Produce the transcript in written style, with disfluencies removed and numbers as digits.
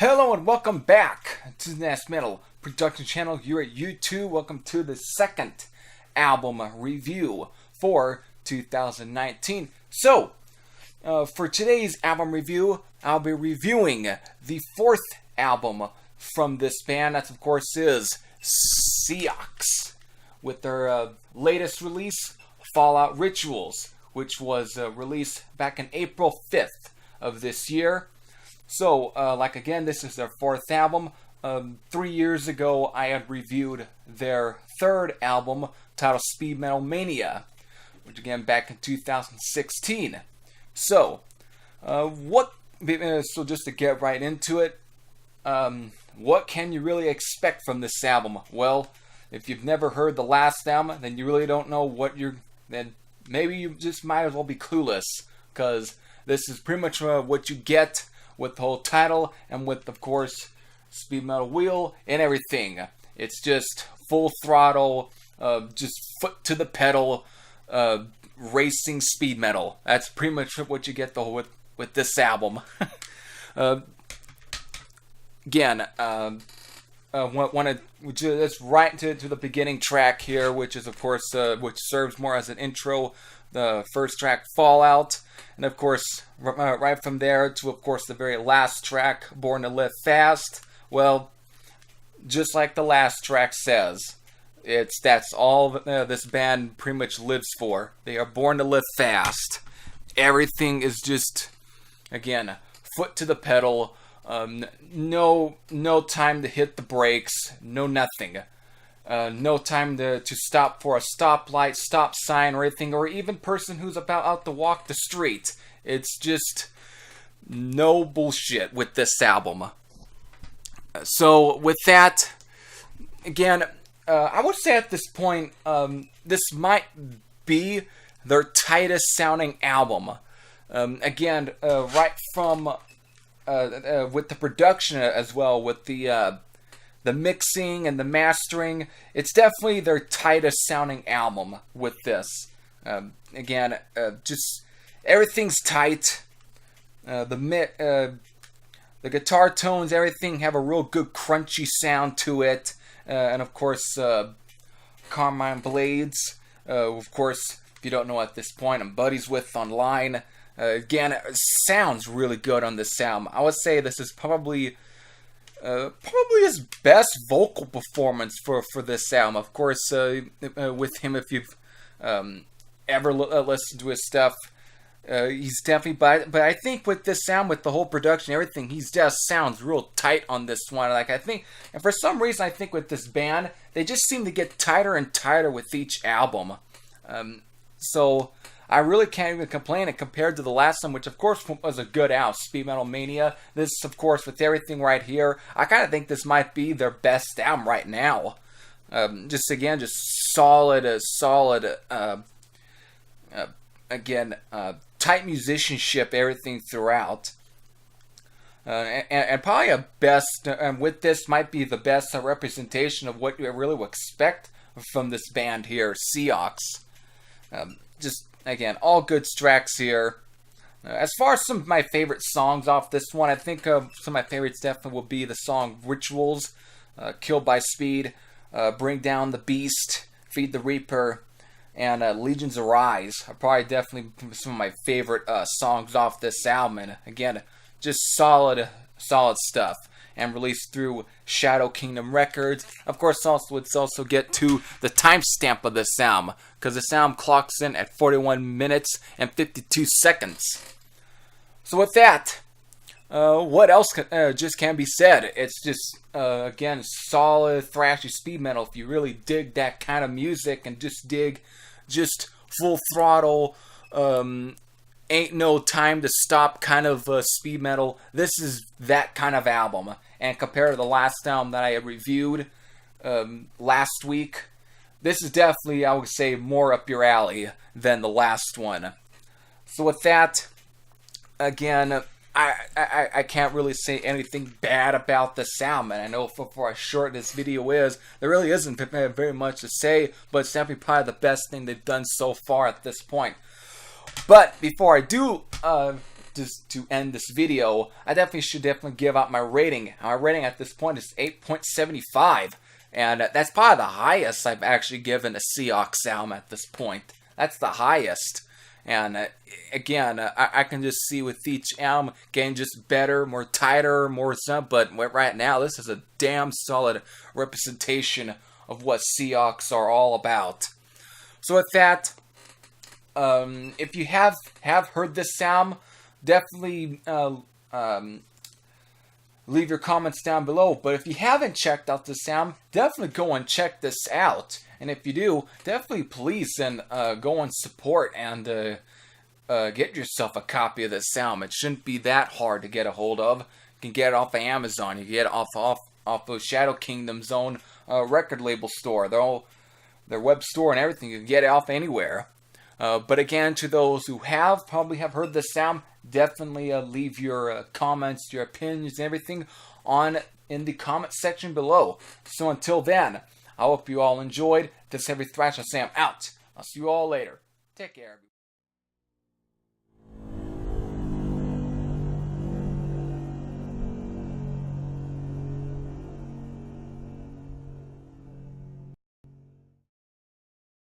Hello and welcome back to the Nasty Metal production channel here at YouTube. Welcome to the second album review for 2019. So, for today's album review, I'll be reviewing the fourth album from this band. That, of course, is Seax, with their latest release, Fallout Rituals, which was released back in April 5th of this year. So, again, this is their fourth album. 3 years ago, I had reviewed their third album, titled Speed Metal Mania, which again back in 2016. So, so just to get right into it, what can you really expect from this album? Well, if you've never heard the last album, then you really don't know then maybe you just might as well be clueless, because this is pretty much what you get with the whole title, and with, of course, Speed Metal Wheel and everything. It's just full throttle, just foot to the pedal, racing speed metal. That's pretty much what you get with this album. Again, let's right to the beginning track here, which is, of course, which serves more as an intro. The first track, Fallout, and of course, right from there to, of course, the very last track, Born to Live Fast. Well, just like the last track says, that's all this band pretty much lives for. They are born to live fast. Everything is just, again, foot to the pedal. No time to hit the brakes. No nothing. No time to stop for a stoplight, stop sign, or anything, or even person who's about out to walk the street. It's just no bullshit with this album. So with that, again, I would say at this point, this might be their tightest sounding album. Again, right from with the production as well, with the mixing and the mastering, it's definitely their tightest sounding album with this. Again, just everything's tight. The guitar tones, everything have a real good crunchy sound to it. And of course, Carmine Blades, of course, if you don't know at this point, I'm buddies with online. Again, it sounds really good on this album. I would say this is probably his best vocal performance for this album. Of course, with him, if you've ever listened to his stuff, he's definitely, but I think with this album, with the whole production, everything, he just sounds real tight on this one. I think, and for some reason, I think with this band, they just seem to get tighter and tighter with each album. So I really can't even complain it compared to the last one, which of course was a good album, Speed Metal Mania. This, of course, with everything right here, I kind of think this might be their best album right now. Just solid, tight musicianship, everything throughout. And probably a best, and with this might be the best representation of what you really would expect from this band here, Seax. Again, all good tracks here. As far as some of my favorite songs off this one, I think some of my favorites definitely will be the song Rituals, Killed by Speed, Bring Down the Beast, Feed the Reaper, and Legions Arise are probably definitely some of my favorite songs off this album. And again, just solid stuff. And released through Shadow Kingdom Records. Of course, let's also get to the timestamp of this album, because this album clocks in at 41 minutes and 52 seconds. So with that, what else just can be said? It's just, again, solid, thrashy speed metal. If you really dig that kind of music and just dig full throttle, ain't no time to stop kind of speed metal, this is that kind of album. And compared to the last album that I had reviewed last week, this is definitely, I would say, more up your alley than the last one. So with that, again, I can't really say anything bad about this album. And I know for as short this video is, there really isn't very much to say, but it's definitely probably the best thing they've done so far at this point. But before I do just to end this video, I should give out my rating. My rating at this point is 8.75, and that's probably the highest I've actually given a Seax album at this point. That's the highest. And again, I can just see with each album getting just better, more tighter, more something. But right now, this is a damn solid representation of what Seax are all about. So with that, if you have heard this album, definitely leave your comments down below. But if you haven't checked out this album, definitely go and check this out. And if you do, definitely please and go and support and get yourself a copy of this album. It shouldn't be that hard to get a hold of. You can get it off of Amazon. You can get it off of Shadow Kingdom's own record label store. Their web store and everything. You can get it off anywhere. But again, to those who probably have heard this album, definitely leave your comments, your opinions, and everything in the comment section below. So until then, I hope you all enjoyed. This Heavy Thrasher Sam out. I'll see you all later. Take care.